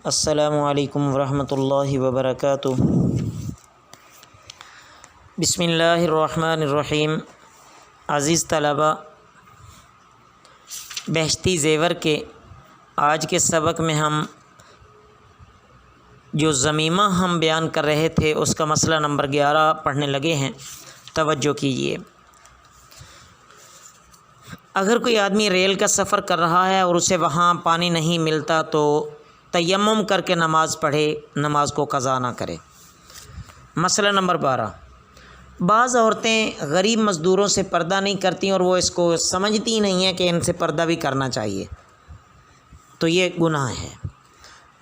السلام علیکم ورحمۃ اللہ وبرکاتہ۔ بسم اللہ الرحمن الرحیم۔ عزیز طلباء، بہشتی زیور کے آج کے سبق میں ہم جو ضمیمہ ہم بیان کر رہے تھے اس کا مسئلہ نمبر 11 پڑھنے لگے ہیں۔ توجہ کیجیے۔ اگر کوئی آدمی ریل کا سفر کر رہا ہے اور اسے وہاں پانی نہیں ملتا تو تیمم کر کے نماز پڑھے، نماز کو قضا نہ کرے۔ مسئلہ نمبر 12۔ بعض عورتیں غریب مزدوروں سے پردہ نہیں کرتی اور وہ اس کو سمجھتی نہیں ہیں کہ ان سے پردہ بھی کرنا چاہیے، تو یہ گناہ ہے،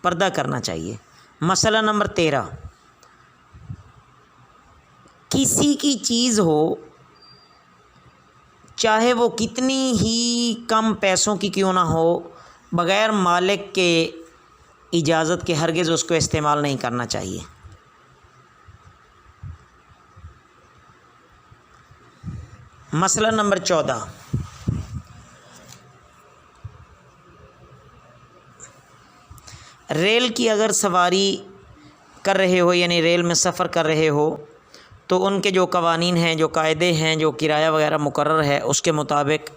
پردہ کرنا چاہیے۔ مسئلہ نمبر 13۔ کسی کی چیز ہو، چاہے وہ کتنی ہی کم پیسوں کی کیوں نہ ہو، بغیر مالک کے اجازت کے ہرگز اس کو استعمال نہیں کرنا چاہیے۔ مسئلہ نمبر 14۔ ریل کی اگر سواری کر رہے ہو، یعنی ریل میں سفر کر رہے ہو، تو ان کے جو قوانین ہیں، جو قاعدے ہیں، جو کرایہ وغیرہ مقرر ہے اس کے مطابق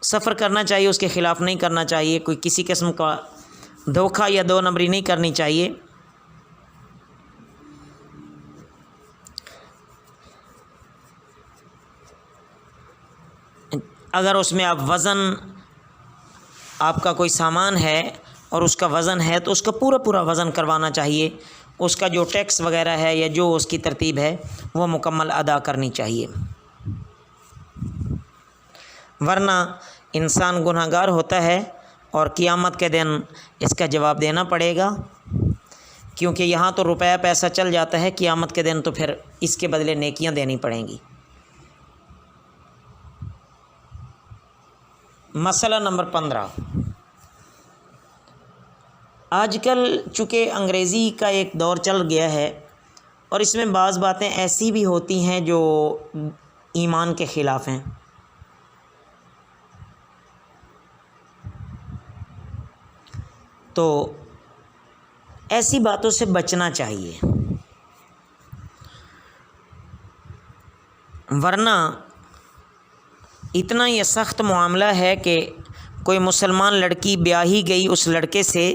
سفر کرنا چاہیے، اس کے خلاف نہیں کرنا چاہیے۔ کوئی کسی قسم کا دھوکہ یا دو نمبری نہیں کرنی چاہیے۔ اگر اس میں آپ کا کوئی سامان ہے اور اس کا وزن ہے تو اس کا پورا وزن کروانا چاہیے، اس کا جو ٹیکس وغیرہ ہے یا جو اس کی ترتیب ہے وہ مکمل ادا کرنی چاہیے، ورنہ انسان گنہگار ہوتا ہے اور قیامت کے دن اس کا جواب دینا پڑے گا، کیونکہ یہاں تو روپیہ پیسہ چل جاتا ہے، قیامت کے دن تو پھر اس کے بدلے نیکیاں دینی پڑیں گی۔ مسئلہ نمبر 15۔ آج کل چونکہ انگریزی کا ایک دور چل گیا ہے اور اس میں بعض باتیں ایسی بھی ہوتی ہیں جو ایمان کے خلاف ہیں، تو ایسی باتوں سے بچنا چاہیے، ورنہ اتنا یہ سخت معاملہ ہے کہ کوئی مسلمان لڑکی بیاہی گئی اس لڑکے سے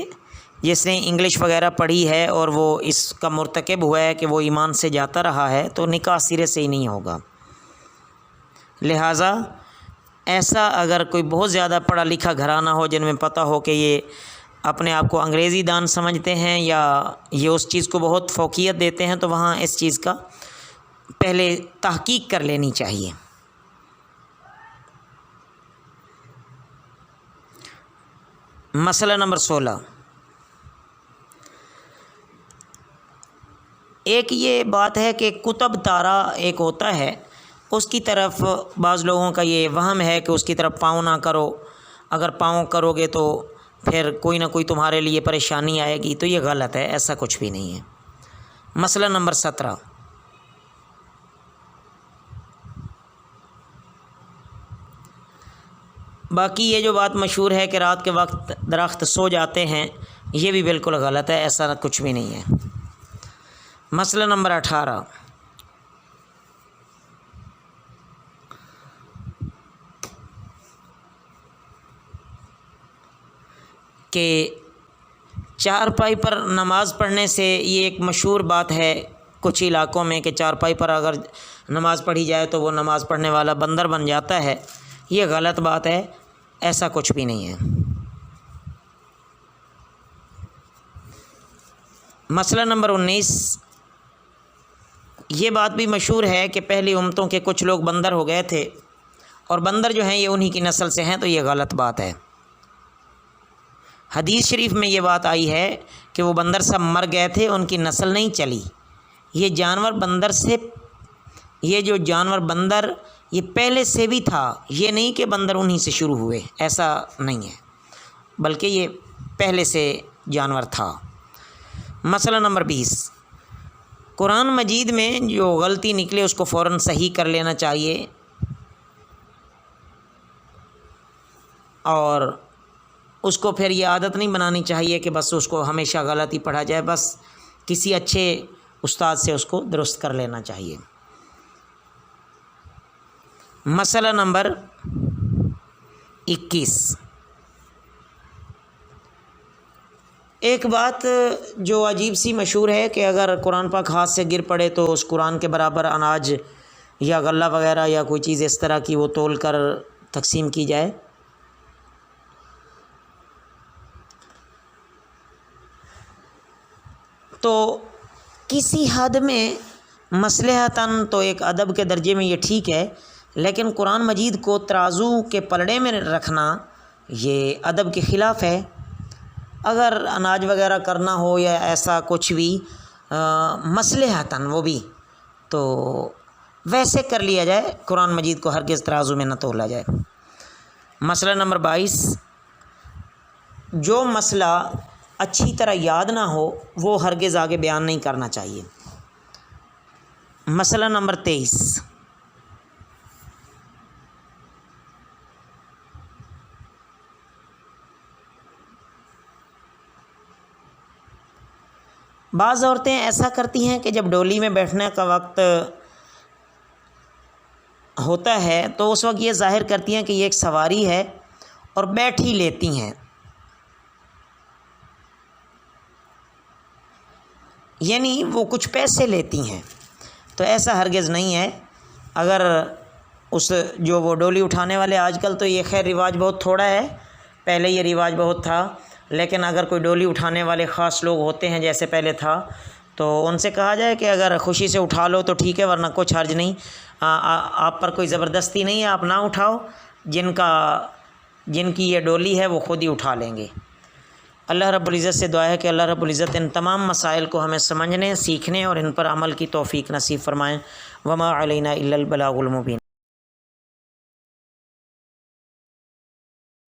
جس نے انگلش وغیرہ پڑھی ہے اور وہ اس کا مرتکب ہوا ہے کہ وہ ایمان سے جاتا رہا ہے، تو نکاح سرے سے ہی نہیں ہوگا۔ لہٰذا ایسا اگر کوئی بہت زیادہ پڑھا لکھا گھرانہ ہو جن میں پتہ ہو کہ یہ اپنے آپ کو انگریزی دان سمجھتے ہیں یا یہ اس چیز کو بہت فوقیت دیتے ہیں، تو وہاں اس چیز کا پہلے تحقیق کر لینی چاہیے۔ مسئلہ نمبر 16۔ ایک یہ بات ہے کہ کتب تارا ایک ہوتا ہے، اس کی طرف بعض لوگوں کا یہ وہم ہے کہ اس کی طرف پاؤں نہ کرو، اگر پاؤں کرو گے تو پھر کوئی نہ کوئی تمہارے لیے پریشانی آئے گی، تو یہ غلط ہے، ایسا کچھ بھی نہیں ہے۔ مسئلہ نمبر 17۔ باقی یہ جو بات مشہور ہے کہ رات کے وقت درخت سو جاتے ہیں، یہ بھی بالکل غلط ہے، ایسا کچھ بھی نہیں ہے۔ مسئلہ نمبر 18۔ کہ چارپائی پر نماز پڑھنے سے، یہ ایک مشہور بات ہے کچھ علاقوں میں کہ چارپائی پر اگر نماز پڑھی جائے تو وہ نماز پڑھنے والا بندر بن جاتا ہے، یہ غلط بات ہے، ایسا کچھ بھی نہیں ہے۔ مسئلہ نمبر 19۔ یہ بات بھی مشہور ہے کہ پہلی امتوں کے کچھ لوگ بندر ہو گئے تھے اور بندر جو ہیں یہ انہی کی نسل سے ہیں، تو یہ غلط بات ہے۔ حدیث شریف میں یہ بات آئی ہے کہ وہ بندر سب مر گئے تھے، ان کی نسل نہیں چلی۔ یہ جو جانور بندر یہ پہلے سے بھی تھا، یہ نہیں کہ بندر انہی سے شروع ہوئے، ایسا نہیں ہے، بلکہ یہ پہلے سے جانور تھا۔ مسئلہ نمبر 20۔ قرآن مجید میں جو غلطی نکلے اس کو فوراً صحیح کر لینا چاہیے، اور اس کو پھر یہ عادت نہیں بنانی چاہیے کہ بس اس کو ہمیشہ غلط ہی پڑھا جائے، بس کسی اچھے استاد سے اس کو درست کر لینا چاہیے۔ مسئلہ نمبر 21، ایک بات جو عجیب سی مشہور ہے کہ اگر قرآن پاک ہاتھ سے گر پڑے تو اس قرآن کے برابر اناج یا غلہ وغیرہ یا کوئی چیز اس طرح کی وہ تول کر تقسیم کی جائے۔ تو کسی حد میں مصلحتاً تو ایک ادب کے درجے میں یہ ٹھیک ہے، لیکن قرآن مجید کو ترازو کے پلڑے میں رکھنا یہ ادب کے خلاف ہے۔ اگر اناج وغیرہ کرنا ہو یا ایسا کچھ بھی مصلحتاً وہ بھی تو ویسے کر لیا جائے، قرآن مجید کو ہرگز ترازو میں نہ تولا جائے۔ مسئلہ نمبر 22، جو مسئلہ اچھی طرح یاد نہ ہو وہ ہرگز آگے بیان نہیں کرنا چاہیے۔ مسئلہ نمبر 23، بعض عورتیں ایسا کرتی ہیں کہ جب ڈولی میں بیٹھنے کا وقت ہوتا ہے تو اس وقت یہ ظاہر کرتی ہیں کہ یہ ایک سواری ہے اور بیٹھ ہی لیتی ہیں، یعنی وہ کچھ پیسے لیتی ہیں۔ تو ایسا ہرگز نہیں ہے۔ اگر اس جو وہ ڈولی اٹھانے والے، آج کل تو یہ خیر رواج بہت تھوڑا ہے، پہلے یہ رواج بہت تھا، لیکن اگر کوئی ڈولی اٹھانے والے خاص لوگ ہوتے ہیں جیسے پہلے تھا تو ان سے کہا جائے کہ اگر خوشی سے اٹھا لو تو ٹھیک ہے، ورنہ کچھ حرج نہیں، آپ پر کوئی زبردستی نہیں ہے، آپ نہ اٹھاؤ، جن کی یہ ڈولی ہے وہ خود ہی اٹھا لیں گے۔ اللہ رب العزت سے دعا ہے کہ اللہ رب العزت ان تمام مسائل کو ہمیں سمجھنے، سیکھنے اور ان پر عمل کی توفیق نصیب فرمائیں۔ وما علینا الا البلاغ المبین۔